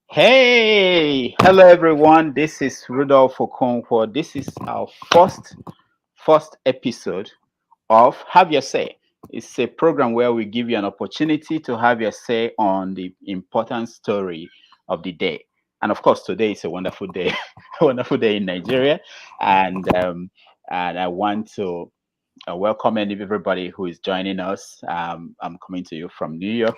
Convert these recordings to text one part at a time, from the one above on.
Hey, hello everyone. This is Rudolph Okonkwo. This is our first episode of Have Your Say. It's a program where we give you an opportunity to have your say on the important story of the day. And of course, today is a wonderful day, a wonderful day in Nigeria. And I want to welcome everybody who is joining us. I'm coming to you from New York,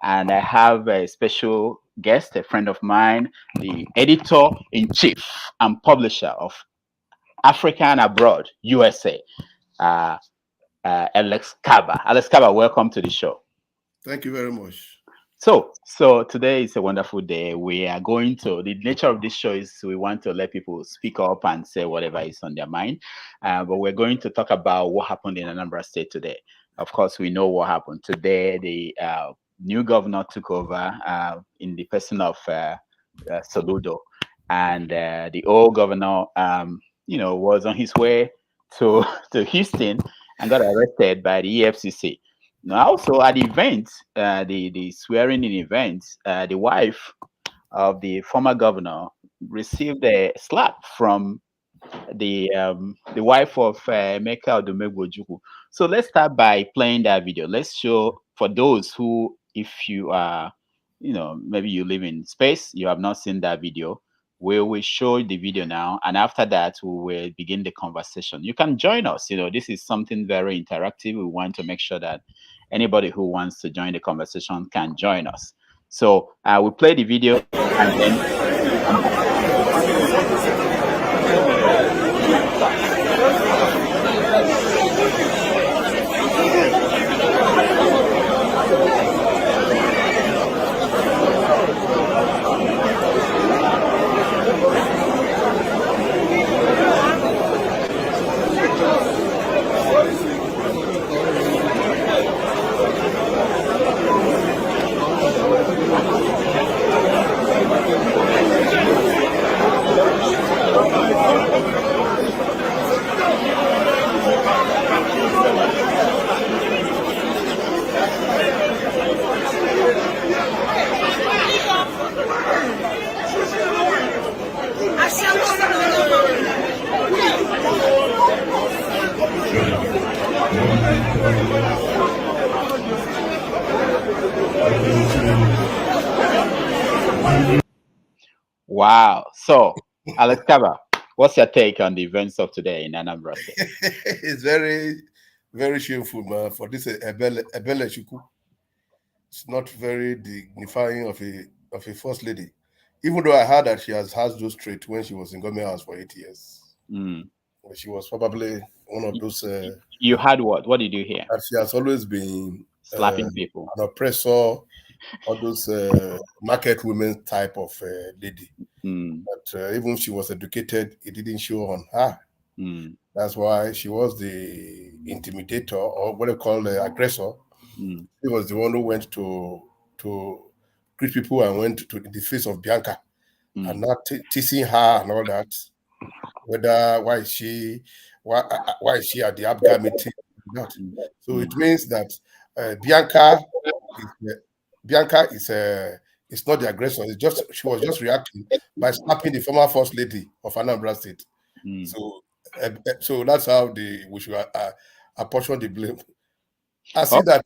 and I have a special guest, a friend of mine, the editor in chief and publisher of Africa and Abroad, USA, uh, Alex Kaba. Alex Kaba, welcome to the show. Thank you very much. So today is a wonderful day. We are going to, the nature of this show is we want to let people speak up and say whatever is on their mind. But we're going to talk about what happened in Anambra State today. Of course, we know what happened today. The new governor took over in the person of Soludo, and the old governor, was on his way to Houston and got arrested by the EFCC. Now, also at the event, the swearing-in event, the wife of the former governor received a slap from the wife of Emeka Odumegwu Ojukwu. So let's start by playing that video. Let's show for those who, if you are, maybe you live in space, you have not seen that video. We will show the video now, and after that, we will begin the conversation. You can join us. This is something very interactive. We want to make sure that anybody who wants to join the conversation can join us. So we'll play the video and then. Wow. So, Alex Kaba, what's your take on the events of today in Anambra State? It's very, very shameful, man, for this Ebelechukwu. It's not very dignifying of a first lady. Even though I heard that she has those traits when she was in government house for 8 years. She was probably one of those. You heard what? What did you hear? That she has always been slapping people, an oppressor, all those market women type of lady. But even if she was educated, it didn't show on her. That's why she was the intimidator, or what they call the aggressor. He was the one who went to greet people and went to the face of Bianca and not teasing her and all that. Whether why is she at the Abga meeting? Not. So it means that Bianca is not the aggressor. She was just reacting by slapping the former first lady of Anambra State. So that's how we should apportion the blame. I see that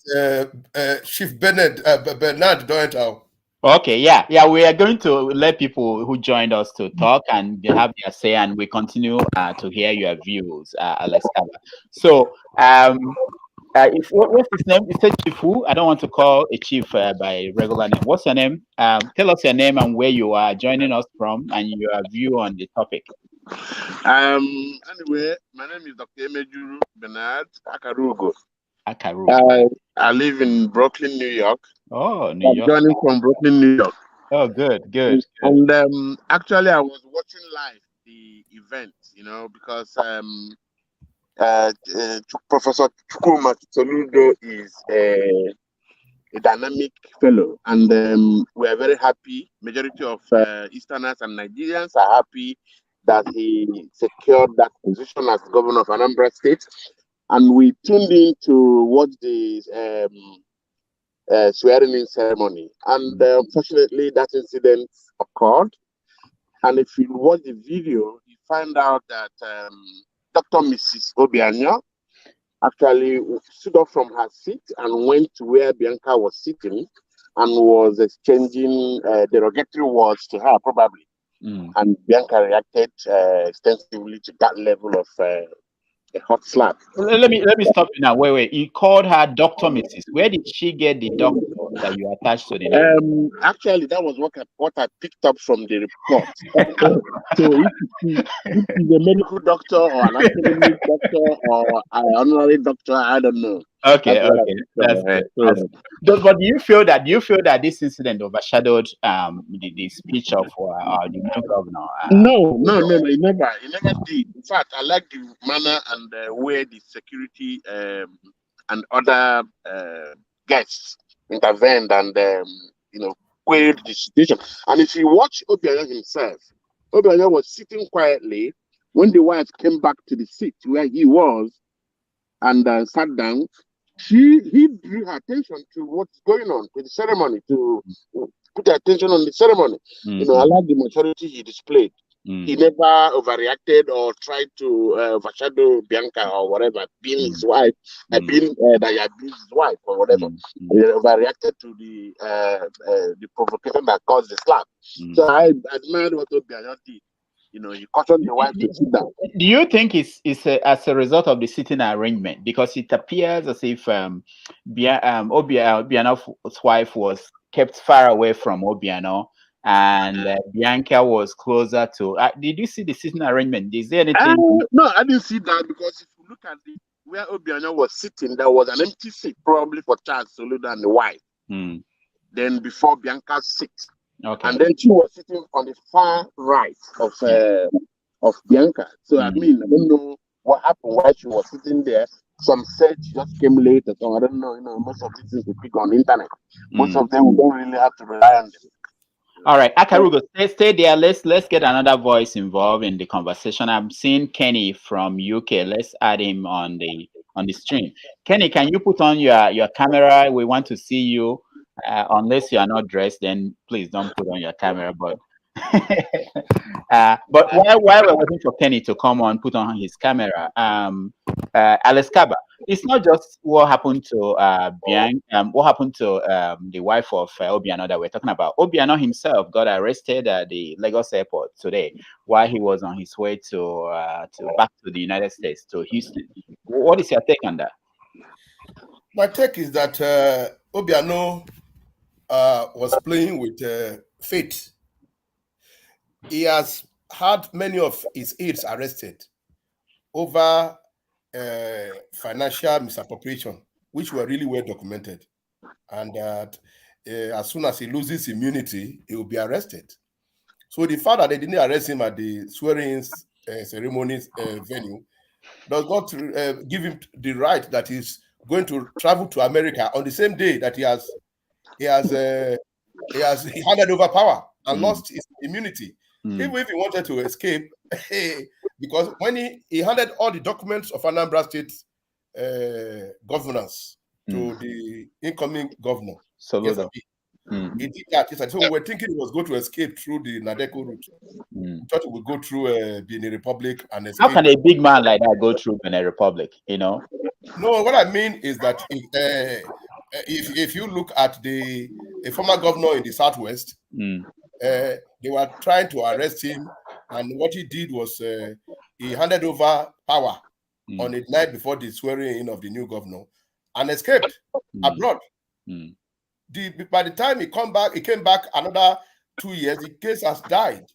Chief Bernard don't enter. Okay, yeah, we are going to let people who joined us to talk and have their say, and we continue to hear your views, Alex Kaba. So, what's his name? You said Chief who? I don't want to call a chief by regular name. What's your name? Tell us your name and where you are joining us from, and your view on the topic. Anyway, my name is Dr. Emejuru Bernard Akarugo. I live in Brooklyn, New York. Oh, New York. I'm joining from Brooklyn, New York. Oh, good. And actually, I was watching live the event, because Professor Chukwuemeka Odumegwu is a dynamic fellow, and we are very happy. Majority of Easterners and Nigerians are happy that he secured that position as governor of Anambra State. And we tuned in to watch the swearing-in ceremony. And unfortunately, that incident occurred. And if you watch the video, you find out that Dr. Mrs. Obianyo actually stood up from her seat and went to where Bianca was sitting and was exchanging derogatory words to her, probably. And Bianca reacted extensively to that level of a hot slap. Let me stop you now. Wait. You called her Dr. Mrs. Where did she get the doctor that you attached to the name? Actually, that was what I picked up from the report. So if it's a medical doctor or an academic doctor or an honorary doctor, I don't know. Okay. That's good. But do you feel that this incident overshadowed the speech of the new governor? No, it never did. In fact, I like the manner and the way the security and other guests intervened and queried the situation. And if you watch Obianyo himself, Obianyo was sitting quietly when the wife came back to the seat where he was and sat down. He drew her attention to what's going on with the ceremony, to put attention on the ceremony. I like the maturity he displayed. He never overreacted or tried to overshadow Bianca or whatever, being his wife, being that he abused his wife or whatever. He overreacted to the provocation that caused the slap. So I admired what Obianyo did. He cautioned the wife to sit down. Do you think it's as a result of the sitting arrangement? Because it appears as if Obiano's wife was kept far away from Obiano, and Bianca was closer to. Did you see the sitting arrangement? Is there anything? No, I didn't see that, because if you look at where Obiano was sitting, there was an empty seat, probably for Charles Soludo and the wife. Then before Bianca's seat. Okay. And then she was sitting on the far right of Bianca. So I don't know what happened while she was sitting there. Some said she just came late or something. I don't know. Most of these things we pick on the internet. Most of them we don't really have to rely on them. All right, Akarugo, stay there. Let's get another voice involved in the conversation. I'm seeing Kenny from UK. Let's add him on the stream. Kenny, can you put on your camera? We want to see you. Unless you are not dressed, then please don't put on your camera. But while we're waiting for Kenny to come on, put on his camera. Alex Kaba, it's not just what happened to Bianca. What happened to the wife of Obiano that we're talking about. Obiano himself got arrested at the Lagos airport today while he was on his way to back to the United States, to Houston. What is your take on that? My take is that Obiano was playing with fate. He has had many of his aides arrested over financial misappropriation, which were really well documented. And that as soon as he loses immunity, he will be arrested. So the fact that they didn't arrest him at the swearing ceremonies venue does not give him the right that he's going to travel to America on the same day that he handed over power and lost his immunity. Even if he wanted to escape, because when he handed all the documents of Anambra State governance to the incoming governor, he did that. So we were thinking he was going to escape through the Nadeko route. We thought he would go through Benin Republic and escape. How can a big man like that go through Benin Republic? No, what I mean is that if you look at a former governor in the Southwest, they were trying to arrest him, and what he did was he handed over power on the night before the swearing in of the new governor and escaped abroad. By the time he came back another 2 years, the case has died.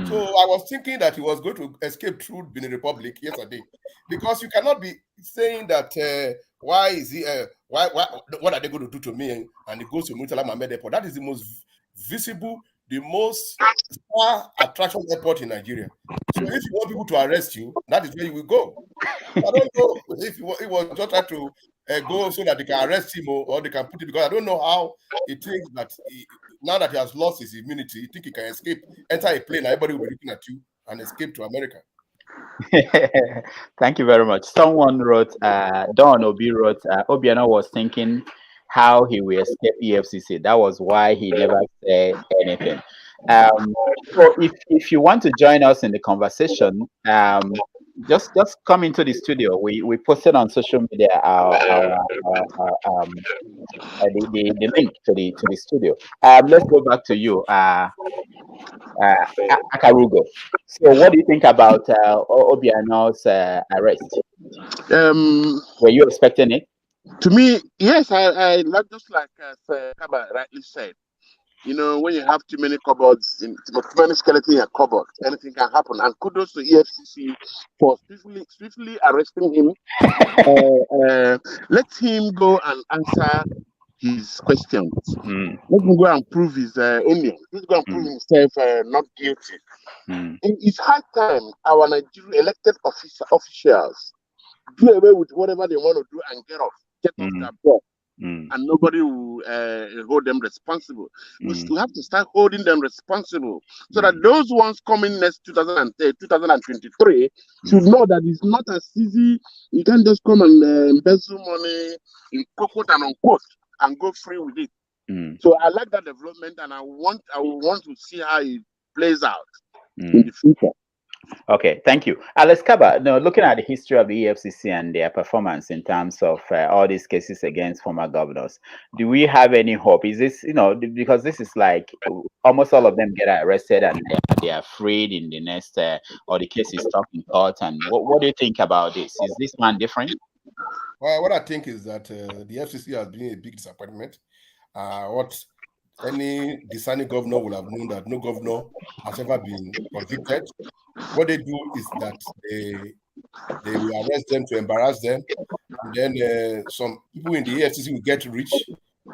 So I was thinking that he was going to escape through Benin Republic yesterday, because you cannot be saying that why is he what are they going to do to me, and he goes to Murtala Muhammed Airport. That is the most visible, the most star attraction airport in Nigeria. So if you want people to arrest you, that is where you will go. I don't know if he was just trying to go so that they can arrest him or they can put him, because I don't know how he thinks that now that he has lost his immunity, he think he can escape, enter a plane, everybody will be looking at you and escape to America. Thank you very much. Someone wrote, Don Obi wrote, Obiano was thinking how he will escape EFCC. That was why he never said anything. So if you want to join us in the conversation, just come into the studio. We posted on social media the link to the studio. Let's go back to you, Akarugo. So what do you think about Obiano's arrest? Were you expecting it? To me, yes, I like, just like Kaba rightly said. You know, when you have too many cupboards, too many skeletons in a cupboard, anything can happen. And kudos to EFCC for swiftly arresting him. Let him go and answer his questions. Let him go and prove his onion. Let him go and prove himself not guilty. It's high time our Nigerian elected officials do away with whatever they want to do and get off their job. And nobody will hold them responsible. We still have to start holding them responsible so that those ones coming next 2023 should know that it's not as easy. You can't just come and embezzle money in quote and unquote and go free with it. So I like that development, and I want to see how it plays out in the future. Okay, thank you. Alex Kaba, now looking at the history of the EFCC and their performance in terms of all these cases against former governors, do we have any hope? Is this, because this is like almost all of them get arrested and they are freed in the next, or the case is stuck in court. And what do you think about this? Is this one different? Well, what I think is that the FCC has been a big disappointment. What any discerning governor will have known that no governor has ever been convicted. What they do is that they will arrest them to embarrass them, and then some people in the EFCC will get rich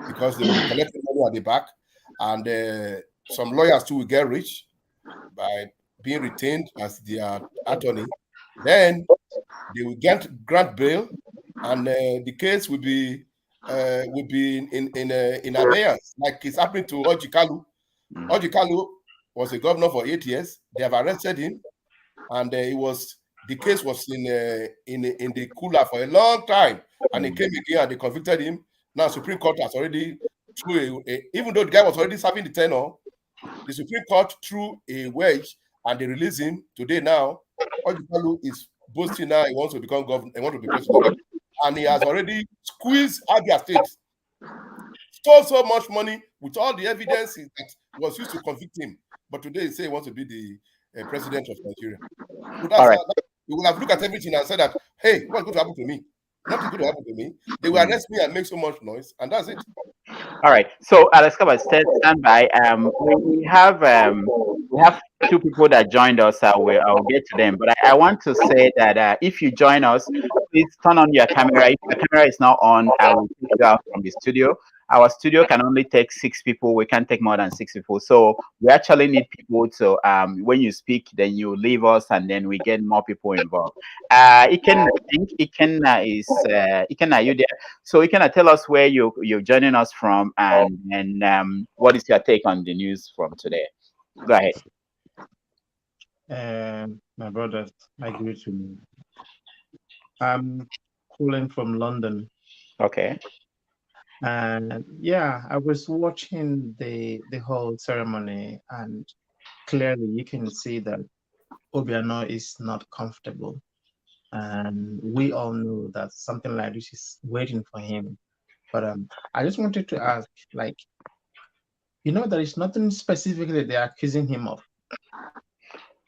because they will collect money at the back, and some lawyers too will get rich by being retained as their attorney. Then they will grant bail, and the case will be in abeyance, like it's happening to Ojikalu. Ojikalu was a governor for 8 years. They have arrested him, and the case was in the cooler for a long time, and he came again and they convicted him. Now Supreme Court has already threw even though the guy was already serving the tenure, the Supreme Court threw a wedge and they released him today. Now Ojikalu is boasting now he wants to become governor, he wants to be president, and he has already squeezed Abia State. Stole so much money with all the evidence that was used to convict him. But today he says he wants to be the president of Nigeria. So that's right. We will have looked at everything and said that, hey, what's going to happen to me? Nothing's going to happen to me. They will arrest me and make so much noise, and that's it. All right. So Alex Kaba, stand by. We have two people that joined us. I'll get to them. But I want to say that if you join us, please turn on your camera. If your camera is not on, I will take you out from the studio. Our studio can only take 6 people. We can't take more than 6 people. So we actually need people to, when you speak, then you leave us and then we get more people involved. Ikenna, are you there? So Ikenna, tell us where you're joining us from and what is your take on the news from today? Go ahead. My brothers, I greet you. I'm calling from London. Okay. And yeah, I was watching the whole ceremony, and clearly you can see that Obiano is not comfortable, and we all know that something like this is waiting for him. But I just wanted to ask, like, there is nothing specifically they're accusing him of.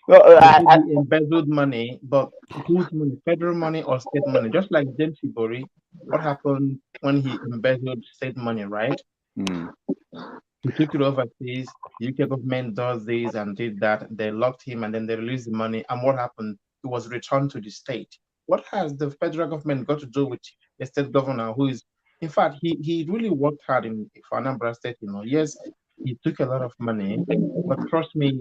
Well, he embezzled money, but whose money? Federal money or state money? Just like James Ibori, what happened when he embezzled state money, right? He took it overseas. The UK government does this and did that. They locked him and then they released the money. And what happened? It was returned to the state. What has the federal government got to do with a state governor who is, in fact, he really worked hard for Anambra State, Yes, he took a lot of money, but trust me,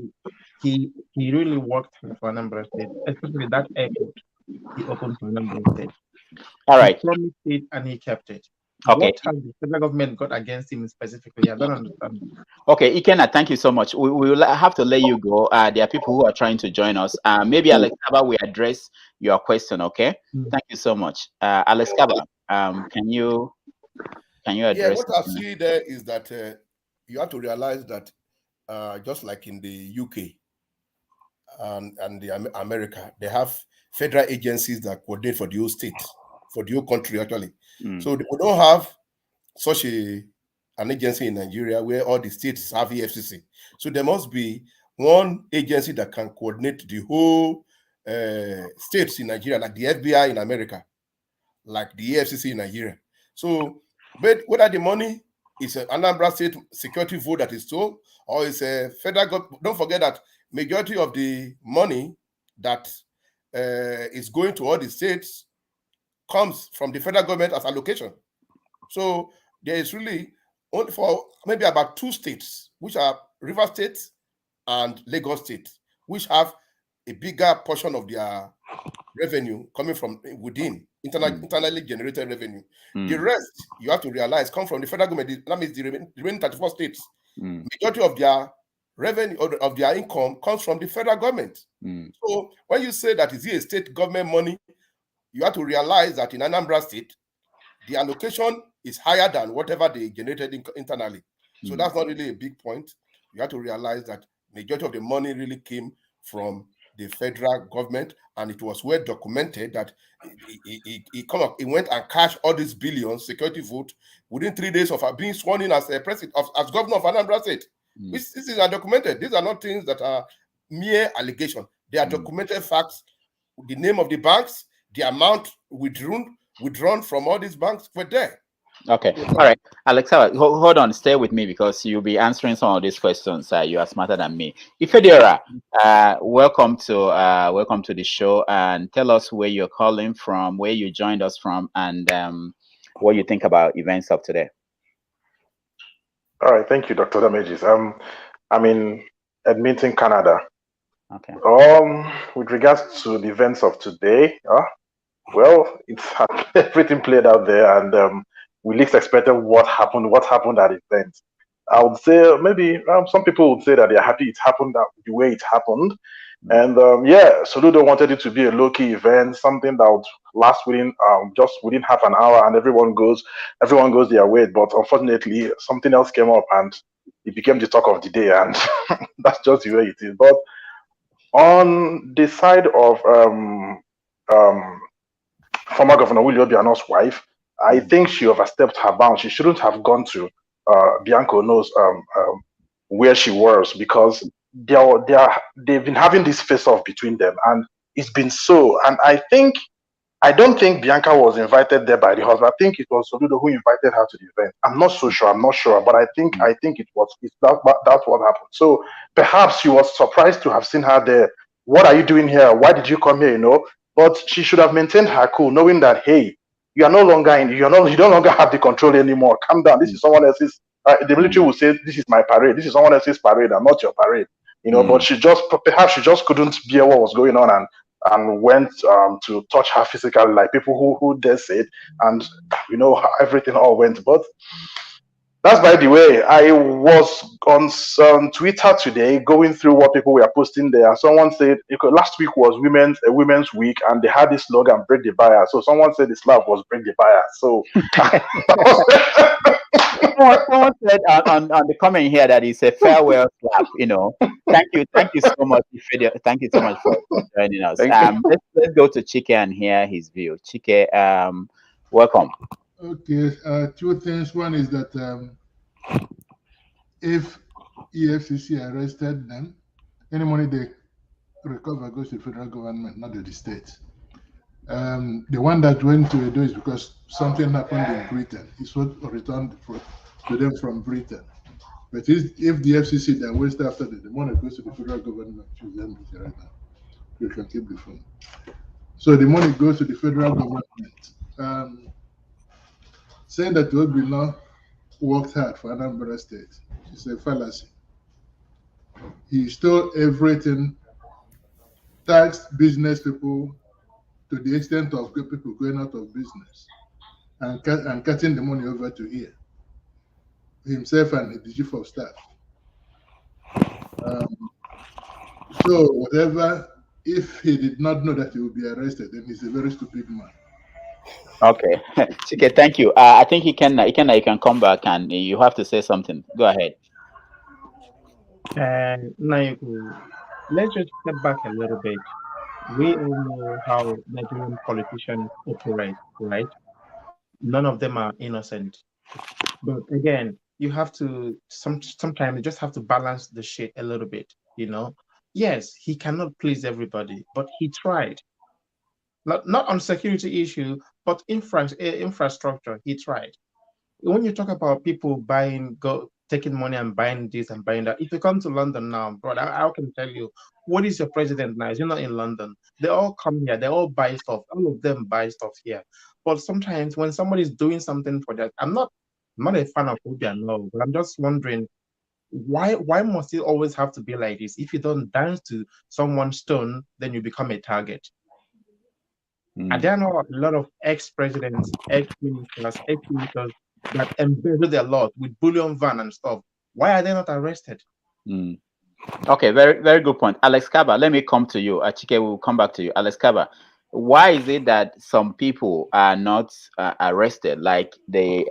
he really worked for Anambra State, especially that airport he opened for Anambra State. All right. He promised it and he kept it. Okay. What has the federal government got against him specifically? I don't understand. Okay, Ikenna, thank you so much. We will have to let you go. There are people who are trying to join us. Maybe Alex Kaba will address your question, okay? Thank you so much. Alex Kaba, can you Can you address? Yeah, what I see there is that you have to realize that just like in the UK and the America, they have federal agencies that coordinate for the whole state, for the whole country actually. So we don't have such an agency in Nigeria where all the states have EFCC. So there must be one agency that can coordinate the whole states in Nigeria, like the FBI in America, like the EFCC in Nigeria. So, but whether the money is an Anambra State security vote that is told, or it's a federal government, don't forget that majority of the money that is going to all the states comes from the federal government as allocation. So there is really only for maybe about 2 states, which are River State and Lagos State, which have a bigger portion of their revenue coming from within internally generated revenue. The rest, you have to realize, come from the federal government. That means the remaining 34 states. Majority of their revenue or of their income comes from the federal government. So when you say that is a state government money, you have to realize that in Anambra State, the allocation is higher than whatever they generated internally. So that's not really a big point. You have to realize that majority of the money really came from the federal government, and it was well documented that he went and cashed all these billions security vote within 3 days of being sworn in as a president, as governor of Anambra State. This is documented. These are not things that are mere allegations. They are documented facts. The name of the banks, the amount withdrawn from all these banks were there. Okay. All right. Alexa, hold on. Stay with me because you'll be answering some of these questions. You are smarter than me. Ifediora, welcome to the show, and tell us where you're calling from, where you joined us from, and what you think about events of today. All right. Thank you, Dr. Damages. I'm in Edmonton, Canada. Okay. With regards to the events of today, well, it's everything played out there, and we least expected what happened at the event. I would say maybe some people would say that they're happy it happened the way it happened. And Soludo wanted it to be a low-key event, something that would last just within half an hour, and everyone goes their way. But unfortunately, something else came up, and it became the talk of the day, and that's just the way it is. But on the side of former Governor Willie Obiano's wife, I think she overstepped her bounds. She shouldn't have gone to Bianca knows where she was, because they've been having this face-off between them, and it's been so. And I don't think Bianca was invited there by the husband. I think it was Soludo who invited her to the event. I'm not sure, but I think that's what happened. So perhaps she was surprised to have seen her there. What are you doing here? Why did you come here? But she should have maintained her cool, knowing that, hey, you no longer have the control anymore. Calm down. This is someone else's. The military will say, this is my parade. This is someone else's parade and not your parade. But perhaps she just couldn't bear what was going on and went to touch her physically, like people who dare say it, and how everything all went. But that's by the way. I was on Twitter today going through what people were posting there. Someone said last week was Women's Week, and they had this slogan, "Break the bias." So someone said the slap was "Break the bias." So someone said on the comment here that it's a farewell slap. Thank you so much. Thank you so much for joining us. Let's go to Chike and hear his view. Chike, welcome. Okay, 2 things. One is that if EFCC arrested them, any money they recover goes to the federal government, not to the state. The one that went to Edo is because something happened in Britain. It's what returned to them from Britain. But if the FCC then waste after the money goes to the federal government, choose them right now. You can keep the phone. So the money goes to the federal government. Saying that Obino worked hard for Anambra State is a fallacy. He stole everything, taxed business people to the extent of people going out of business and cutting the money over to here, himself and the chief of staff. So whatever, if he did not know that he would be arrested, then he's a very stupid man. Okay, Chike, thank you. I think you can come back and you have to say something. Go ahead. Now, let's just step back a little bit. We all know how Nigerian politicians operate, right? None of them are innocent. But again, you have to sometimes you just have to balance the shit a little bit, Yes, he cannot please everybody, but he tried. Not on security issue, but infrastructure, he tried. When you talk about people taking money and buying this and buying that, if you come to London now, brother, I can tell you, what is your president now? You're not in London. They all come here, they all buy stuff. All of them buy stuff here. But sometimes when somebody's doing something for that, I'm not a fan of Obiano, but I'm just wondering why must it always have to be like this? If you don't dance to someone's stone, then you become a target. And there are a lot of ex-presidents, ex-ministers, ex-senators that embezzled a lot with bullion van and stuff. Why are they not arrested? Okay, very, very good point. Alex Kaba, let me come to you. Achike will come back to you. Alex Kaba, why is it that some people are not arrested, like the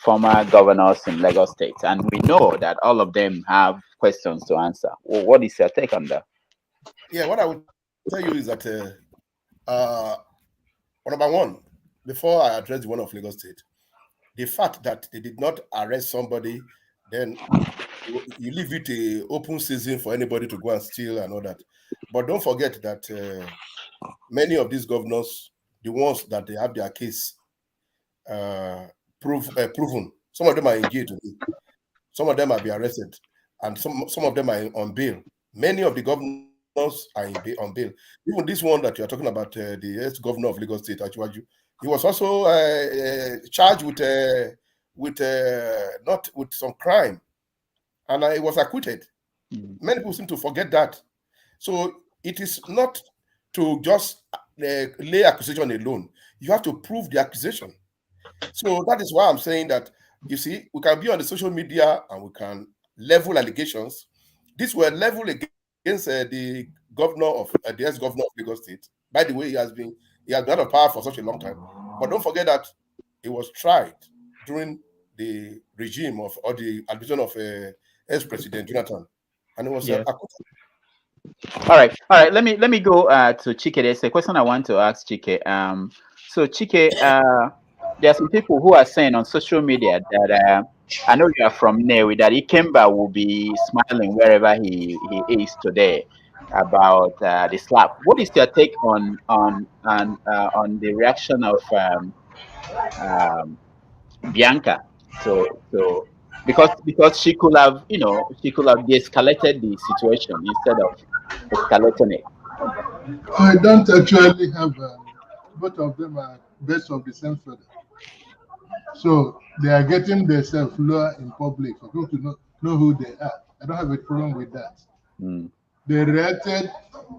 former governors in Lagos State? And we know that all of them have questions to answer. Well, what is your take on that? Yeah, what I would tell you is that, number one, before I address the one of Lagos State, the fact that they did not arrest somebody, then you leave it an open season for anybody to go and steal and all that. But don't forget that many of these governors, the ones that they have their case proven, some of them are engaged, some of them have been arrested, and some of them are on bail. Many of the governors are on bail. Even this one that you are talking about, the ex-governor of Lagos State, Achiwaju, he was also charged with not with some crime, and he was acquitted. Many people seem to forget that. So it is not to just lay accusation alone. You have to prove the accusation. So that is why I'm saying that, you see, we can be on the social media and we can level allegations. These were leveled against the governor of the ex-governor of Lagos State. By the way, he has been out of power for such a long time. But don't forget that he was tried during the regime of, or the administration of ex-president Jonathan, and it was acquitted. All right. Let me go to Chike. There's a question I want to ask Chike. So Chike, there are some people who are saying on social media that I know you are from Newi, that Ikemba will be smiling wherever he is today about the slap. What is your take on the reaction of Bianca? So because she could have de-escalated the situation instead of escalating it. I don't actually have. Both of them are best of the same feather. So they are getting themselves lower in public for people to know who they are. I don't have a problem with that. They reacted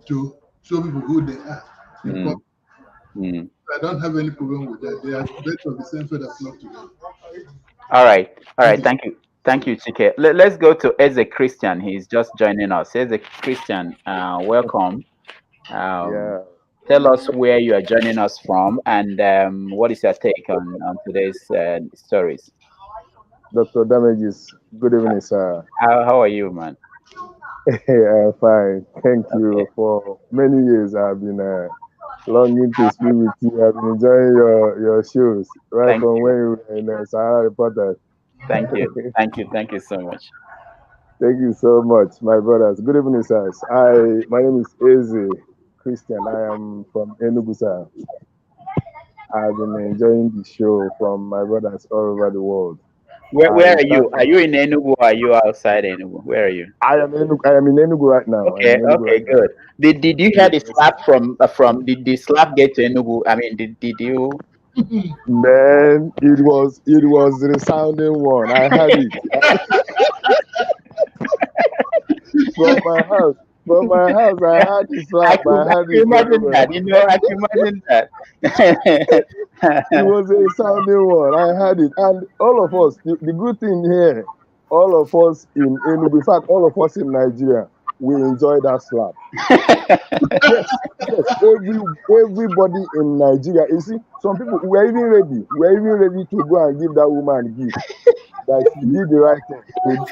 to show people who they are. I don't have any problem with that. They are best of the same feather flock together. All right. Thank you, Chike. Let's go to Eze Christian. He's just joining us. Eze Christian, welcome. Tell us where you are joining us from, and what is your take on today's stories. Dr. Damages, good evening, sir. How are you, man? I'm fine. Thank you. For many years, I've been longing to speak with you. I've been enjoying your shows right from when you were in Sahara Reporters. Thank you so much. Thank you so much, my brothers. Good evening, sirs. My name is Eze Christian. I am from Enugu, sir. I've been enjoying the show from my brothers all over the world. Where are you? Are you in Enugu or are you outside Enugu? Where are you? I am in Enugu right now. Okay, good. Did you hear the slap from did the slap get to Enugu? I mean, did you? Man, it was the resounding one. I had it from my house. I had the slap. I can imagine that. I can imagine that. It was a resounding one. I had it, and all of us. The good thing here, all of us in Enugu, in fact, all of us in Nigeria, we enjoy that slap. Yes, everybody in Nigeria. You see, some people were even ready. We're even ready to go and give that woman a gift. That she did the right thing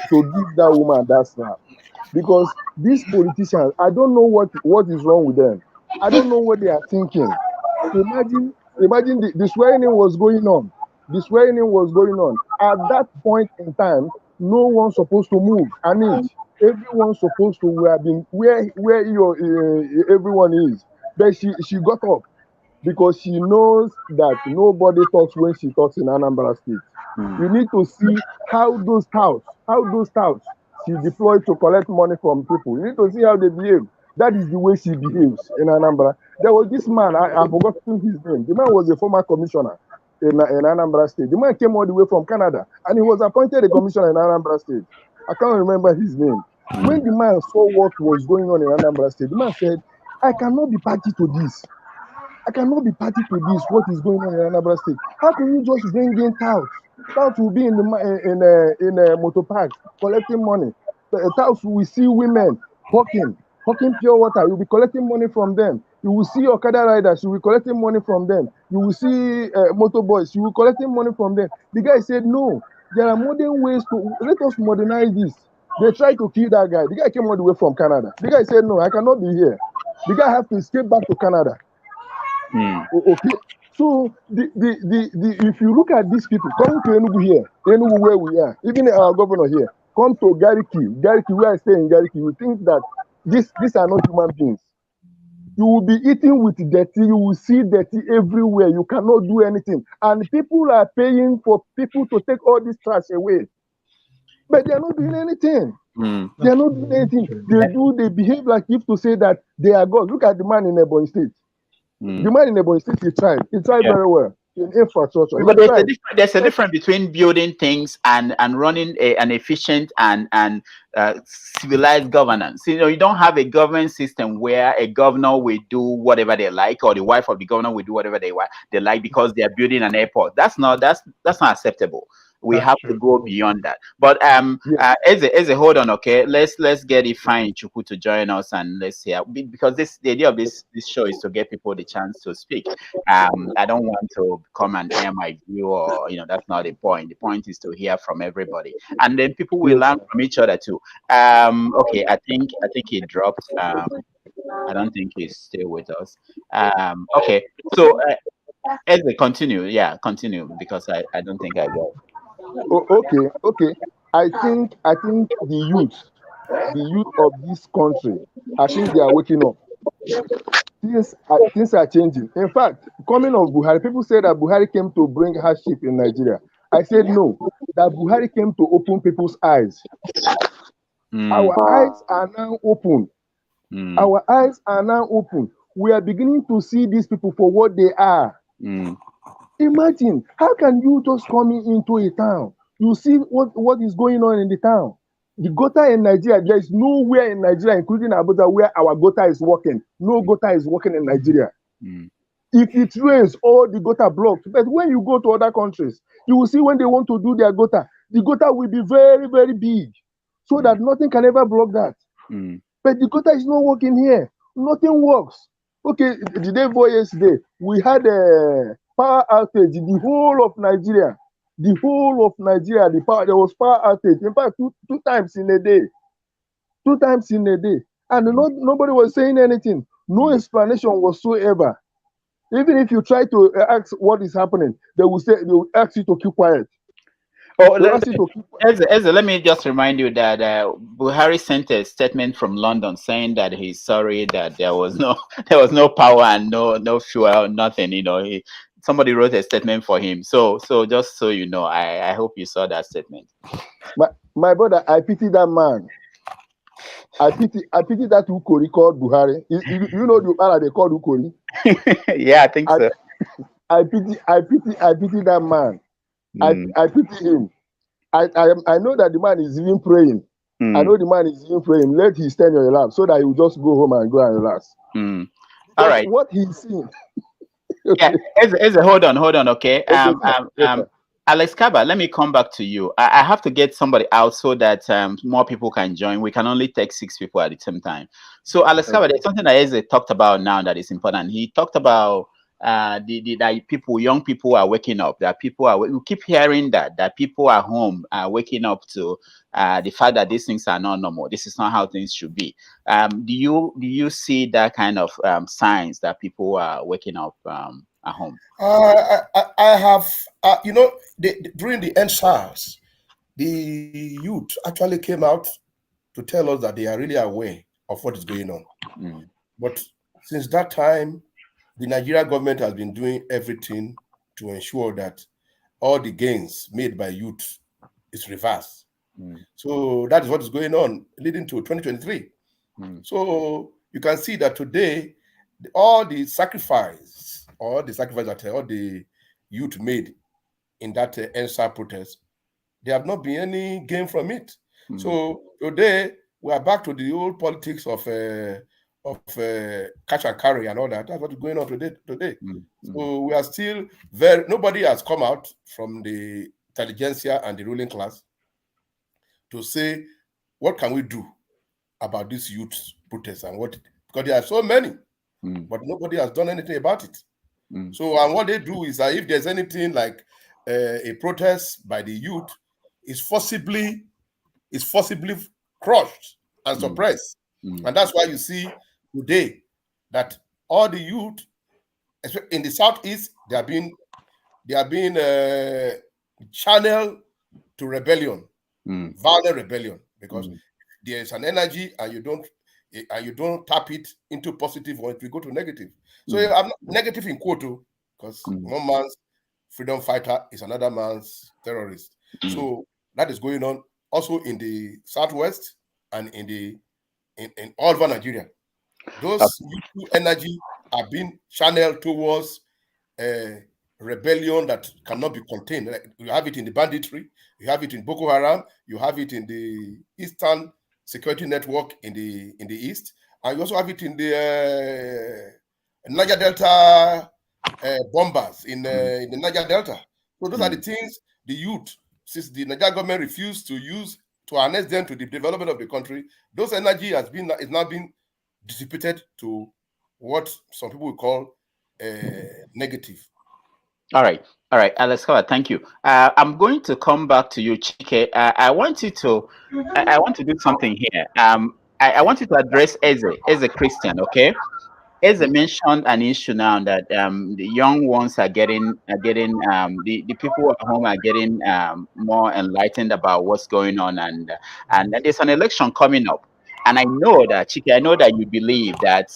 to give that woman that slap. Because these politicians, I don't know what is wrong with them. I don't know what they are thinking. Imagine the swearing-in was going on. The swearing-in was going on. At that point in time, no one's supposed to move an inch. Everyone's supposed to have been where everyone is. But she got up because she knows that nobody talks when she talks in Anambra State. You need to see how those touts she deployed to collect money from people. You need to see how they behave. That is the way she behaves in Anambra. There was this man, I forgot his name. The man was a former commissioner in Anambra State. The man came all the way from Canada and he was appointed a commissioner in Anambra State. I can't remember his name. When the man saw what was going on in Anambra State, the man said, I cannot be party to this. I cannot be party to this, what is going on in Anambra State. How can you just bring in touts? Touts will be in a motor park collecting money. Touts will see women hawking pure water. You'll be collecting money from them. You will see Okada riders. You will be collecting money from them. You will see motorboys. You will be collecting money from them. The guy said, no, there are modern ways to, let us modernize this. They tried to kill that guy. The guy came all the way from Canada. The guy said, no, I cannot be here. The guy have to escape back to Canada. Okay. So if you look at these people coming to Enugu here, Enugu where we are, even our governor here, come to Gariki, where I stay in Gariki, you think that these are not human beings. You will be eating with dirty, you will see dirty everywhere, you cannot do anything. And people are paying for people to take all this trash away. But they are not doing anything. They are not doing anything. They behave like if to say that they are God. Look at the man in Ebonyi State. The man in Ebonyi State, he tried very well in infrastructure. But there's a difference between building things and running an efficient and civilized governance. You know, you don't have a government system where a governor will do whatever they like, or the wife of the governor will do whatever they like because they are building an airport. That's not acceptable. We have to go beyond that. But as a hold on, okay, let's get Ifeanyi Chukwu to join us and let's hear, because the idea of this show is to get people the chance to speak. I don't want to come and air my view, or that's not the point. The point is to hear from everybody, and then people will learn from each other too. Okay, I think he dropped. I don't think he's still with us. Okay, so as they continue because I don't think I will. Okay. I think the youth of this country, I think they are waking up. Things are changing. In fact, coming of Buhari, people say that Buhari came to bring hardship in Nigeria. I said no, that Buhari came to open people's eyes. Our eyes are now open. Our eyes are now open. We are beginning to see these people for what they are. Imagine, how can you just come into a town? You see what is going on in the town. The gutter in Nigeria, there is nowhere in Nigeria, including Abuja, where our gutter is working. No gutter is working in Nigeria. If it rains, all the gutter blocked. But when you go to other countries, you will see when they want to do their gutter, the gutter will be very, very big, so that nothing can ever block that. But the gutter is not working here. Nothing works. Okay, the day before yesterday, we had a power outage in the whole of Nigeria. There was power outage. In fact, two times in a day. And nobody was saying anything. No explanation whatsoever. Even if you try to ask what is happening, they will ask you to keep quiet. Let me just remind you that Buhari sent a statement from London saying that he's sorry that there was no power and no fuel, nothing. Somebody wrote a statement for him. So just so you know, I hope you saw that statement. My brother, I pity that man. I pity that Ukori called Buhari. You know the Ukara they called Ukori? Yeah, I think so. I pity that man. I pity him. I know that the man is even praying. I know the man is even praying. Let his tenure elapse so that he will just go home and go and relax. All right. What he's seeing. Okay. Yeah, hold on, okay. Alex Kaba, let me come back to you. I have to get somebody out so that more people can join. We can only take 6 people at the same time. So Alex Kaba, there's something that Eze talked about now that is important. He talked about that people, young people are waking up. That people are. We keep hearing that people at home are waking up to the fact that these things are not normal. This is not how things should be. Do you see that kind of signs that people are waking up at home? I have, during the EndSARS, the youth actually came out to tell us that they are really aware of what is going on. But since that time, the Nigerian government has been doing everything to ensure that all the gains made by youth is reversed. So that is what is going on, leading to 2023. So you can see that today, all the sacrifice that all the youth made in that EndSARS protest, there have not been any gain from it. So today we are back to the old politics of catch and carry and all that. That's what is going on today. So we are still nobody has come out from the intelligentsia and the ruling class to say, what can we do about this youth protest and because there are so many, but nobody has done anything about it. So, and what they do is that if there's anything like a protest by the youth, is forcibly crushed and suppressed. And that's why you see today that all the youth in the Southeast, they are being channeled to rebellion, violent rebellion, because there is an energy and you don't tap it into positive, or it will go to negative. So I'm not negative in quote, because one man's freedom fighter is another man's terrorist. So that is going on also in the Southwest and in all over Nigeria. Those energy are being channeled towards rebellion that cannot be contained. Like, you have it in the banditry, you have it in Boko Haram, you have it in the Eastern Security Network in the East, and you also have it in the Niger Delta bombers in the Niger Delta. So those are the things the youth, since the Nigerian government refused to use to harness them to the development of the country, those energy is now being dissipated to what some people will call negative. All right, Alex Kawa, thank you. I'm going to come back to you, Chike. I want you to, I want to do something here. I want you to address Eze Christian, okay? Eze mentioned an issue now that the young ones are getting the people at home are getting more enlightened about what's going on, and there's an election coming up. And I know that, Chike, I know that you believe that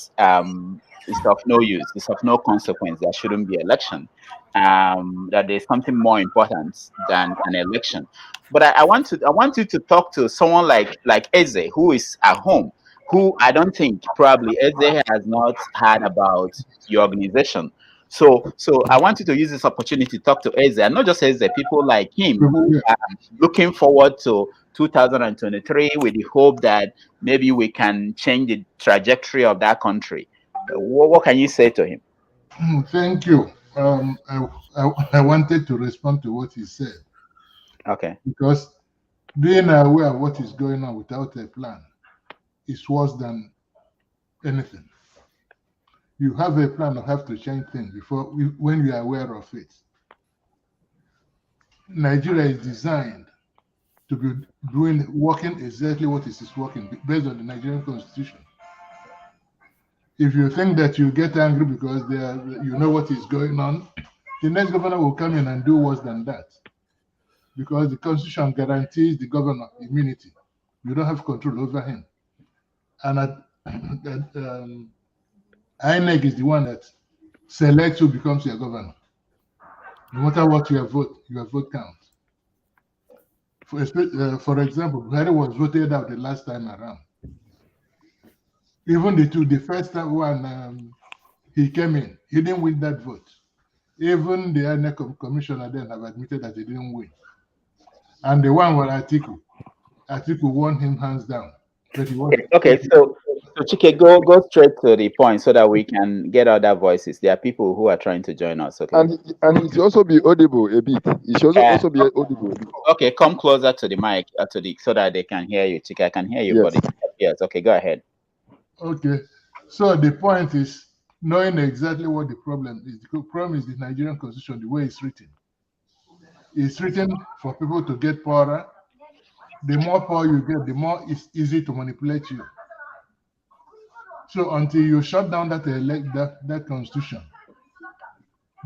it's of no use, it's of no consequence, there shouldn't be election. That there's something more important than an election. But I want you to talk to someone like Eze, who is at home, who I don't think probably Eze has not heard about your organization. So I want you to use this opportunity to talk to Eze, and not just Eze, people like him who are looking forward to 2023 with the hope that maybe we can change the trajectory of that country. What can you say to him? Thank you. I wanted to respond to what he said. Okay. Because being aware of what is going on without a plan is worse than anything. You have a plan of how to change things when you are aware of it. Nigeria is designed to be working exactly what is working based on the Nigerian Constitution. If you think that you get angry because you know what is going on, the next governor will come in and do worse than that. Because the Constitution guarantees the governor immunity. You don't have control over him. And INEC is the one that selects who becomes your governor. No matter what your vote counts. For example, Buhari was voted out the last time around. Even the first time when he came in, he didn't win that vote. Even the INEC commissioner then have admitted that he didn't win. And the one where Atiku won him hands down. But he okay, so So Chike, go straight to the point so that we can get other voices. There are people who are trying to join us. Okay. And it should also be audible a bit. It should also be audible a bit. Okay, come closer to the mic so that they can hear you. Chike, I can hear you, Yes. buddy. Yes. Okay, go ahead. Okay. So the point is knowing exactly what the problem is. The problem is the Nigerian constitution, the way it's written. It's written for people to get poorer. The more power you get, the more it's easy to manipulate you. So until you shut down that constitution,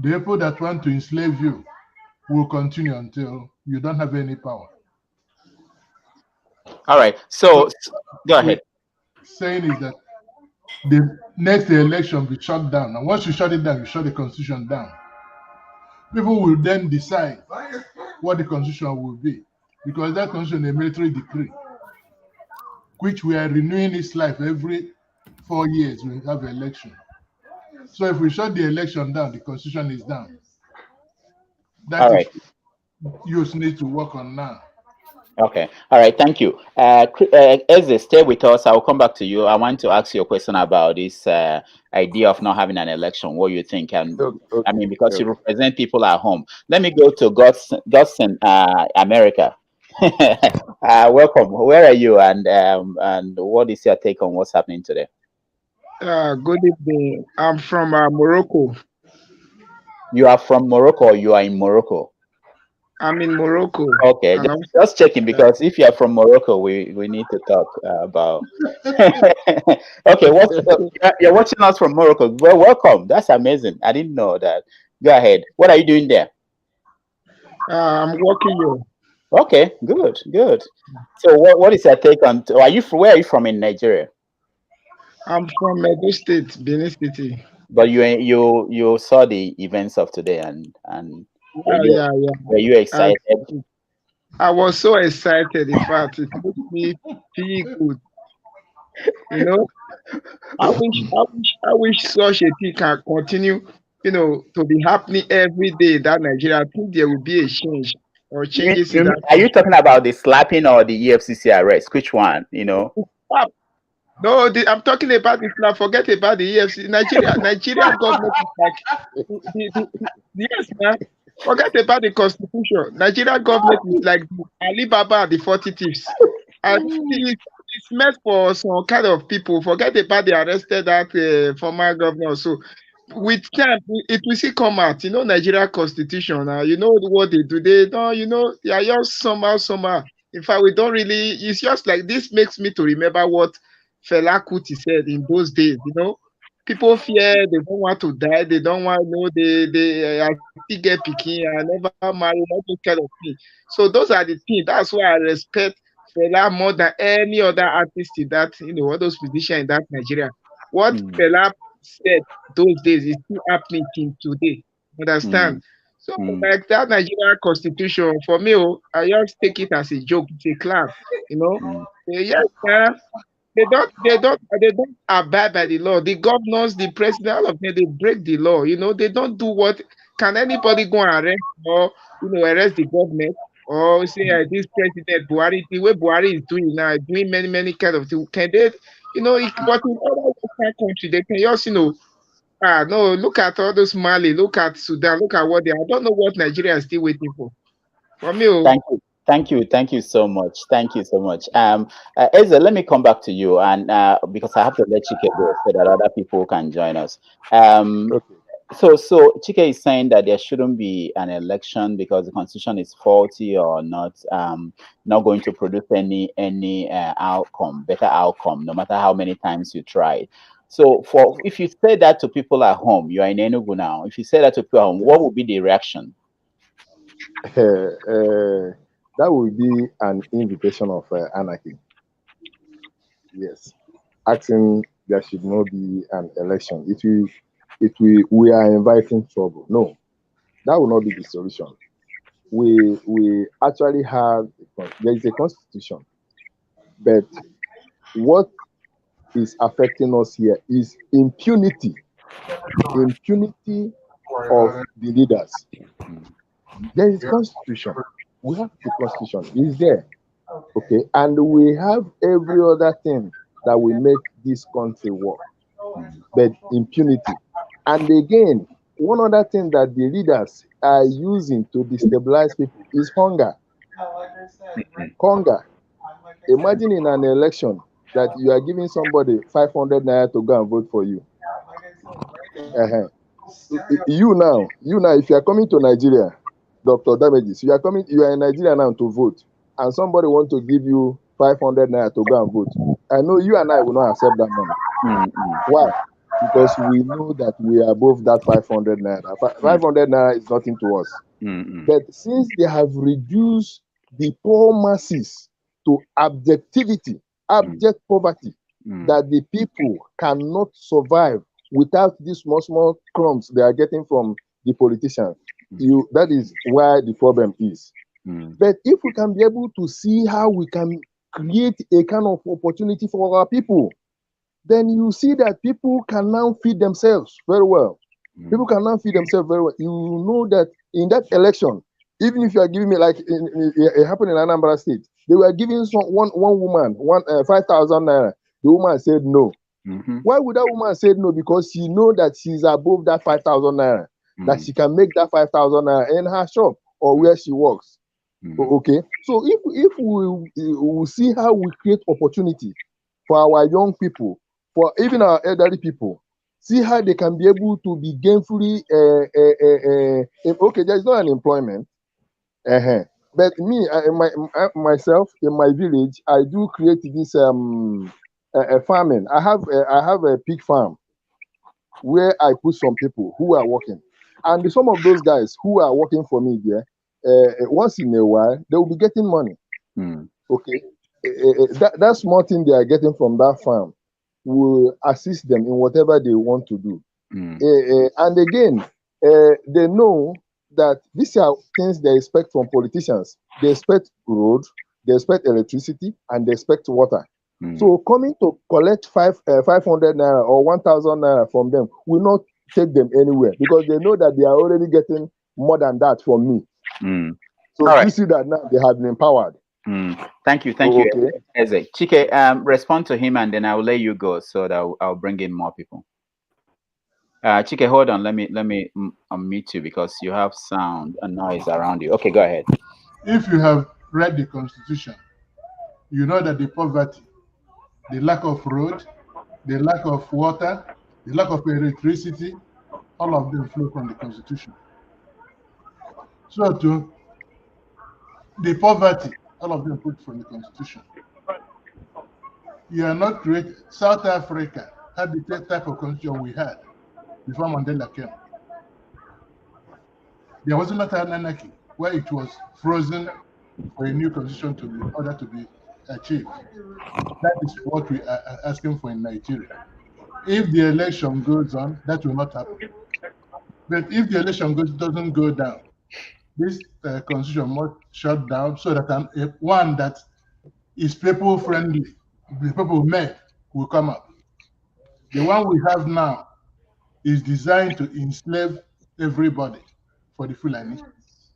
the people that want to enslave you will continue until you don't have any power. All right. So go ahead. Saying is that the next election be shut down. And once you shut it down, you shut the constitution down. People will then decide what the constitution will be, because that constitution is a military decree, which we are renewing its life every 4 years. We have an election. So if we shut the election down, the constitution is down. That is you need to work on now. Okay. All right. Thank you. Eze, stay with us. I will come back to you. I want to ask you a question about this idea of not having an election. What you think? And I mean, because you represent people at home. Let me go to Godson, America. Welcome. Where are you? And what is your take on what's happening today? Good evening. I'm from Morocco. You are from Morocco, or you are in Morocco? I'm in Morocco. Okay, just checking, because if you are from Morocco, we need to talk about. Okay, you're watching us from Morocco. Well, welcome. That's amazing. I didn't know that. Go ahead. What are you doing there? I'm working here. Okay, good. So, what is your take on? Where are you from in Nigeria? I'm from Edo State, Benin City. But you saw the events of today and yeah. Were you excited? I was so excited. In fact, it made me feel good. You know, I wish such a thing can continue. You know, to be happening every day in that Nigeria. I think there will be a change or changes. Are you talking about the slapping or the EFCC arrest? Which one? You know. No, I'm talking about the slap. Forget about the EFCC. Nigeria government is like yes, man. Forget about the constitution. Nigeria government is like Alibaba and the 40 thieves. And it's meant for some kind of people. Forget about the arrested that former governor. So with time, it will see come out. You know, Nigeria constitution. You know what they do. They don't. You know, they are just somehow. In fact, we don't really. It's just like this makes me to remember what Fela Kuti said in those days. You know, people fear, they don't want to die, they don't want to know, they still get picking and never marry, all those kind of things. So those are the things. That's why I respect Fela more than any other artist in that, you know, all those musicians in that Nigeria. What Fela said those days is still happening till today. Understand? So like that Nigerian constitution, for me, I just take it as a joke, it's a class, you know. Yes, they don't abide by the law. The governors, the president, all of them, they break the law. You know, they don't do what. Can anybody go and arrest or arrest the government or say this president Buhari, the way Buhari is doing now, doing many kind of things? Can they, but in other Western countries, they can just, no, look at all those Mali, look at Sudan, look at what they. I don't know what Nigeria is still waiting for. For me, Thank you so much. Eze, let me come back to you, and because I have to let Chike go so that other people can join us. Okay. So Chike is saying that there shouldn't be an election because the constitution is faulty or not going to produce any better outcome, no matter how many times you try. So if you say that to people at home, you are in Enugu now. If you say that to people at home, what would be the reaction? That would be an invitation of anarchy. Yes, asking there should not be an election. We are inviting trouble. No, that will not be the solution. We actually have there is a constitution, but what is affecting us here is impunity of the leaders. There is constitution. We have the constitution. It's there. Okay. And we have every other thing that will make this country work, but impunity. And again, one other thing that the leaders are using to destabilize people is hunger. Hunger. Imagine in an election that you are giving somebody 500 naira to go and vote for you. You now, if you are coming to Nigeria, Dr. Damages, you are in Nigeria now to vote, and somebody want to give you 500 naira to go and vote. I know you and I will not accept that money. Why? Because we know that we are above that 500 naira. 500 naira is nothing to us. But since they have reduced the poor masses to abject poverty, that the people cannot survive without these small crumbs they are getting from the politicians. That is where the problem is. But if we can be able to see how we can create a kind of opportunity for our people, then you see that people can now feed themselves very well. People can now feed themselves very well. You know that in that election, even if you are giving me, like it happened in Anambra State, they were giving one woman 5,000 naira. The woman said no. Why would that woman say no? Because she know that she's above that 5,000 naira, that she can make that 5,000 naira in her shop or where she works. Okay, so if we see how we create opportunity for our young people, for even our elderly people, see how they can be able to be gainfully okay, there's not an employment, but me, myself in my village, I do create this farming. I have a pig farm where I put some people who are working, and some of those guys who are working for me there, once in a while they will be getting money. Okay, that small thing they are getting from that farm will assist them in whatever they want to do. And again, they know that these are things they expect from politicians. They expect road, they expect electricity, and they expect water. So coming to collect 500 naira or 1,000 naira from them will not take them anywhere, because they know that they are already getting more than that from me. So you see that now they have been empowered. Thank you, Eze. Chike, respond to him, and then I will let you go so that I'll bring in more people. Chike, hold on. Let me unmute you because you have sound and noise around you. Okay, go ahead. If you have read the Constitution, you know that the poverty, the lack of road, the lack of water, the lack of electricity, all of them flow from the Constitution. So too, the poverty, all of them put from the Constitution. You are not created. South Africa had the type of constitution we had before Mandela came. There was not an anarchy where it was frozen for a new constitution to be order to be achieved. That is what we are asking for in Nigeria. If the election goes on, that will not happen. But if the election doesn't go down, this constitution must shut down so that one that is people friendly, the people made, will come up. The one we have now is designed to enslave everybody for the Fulani,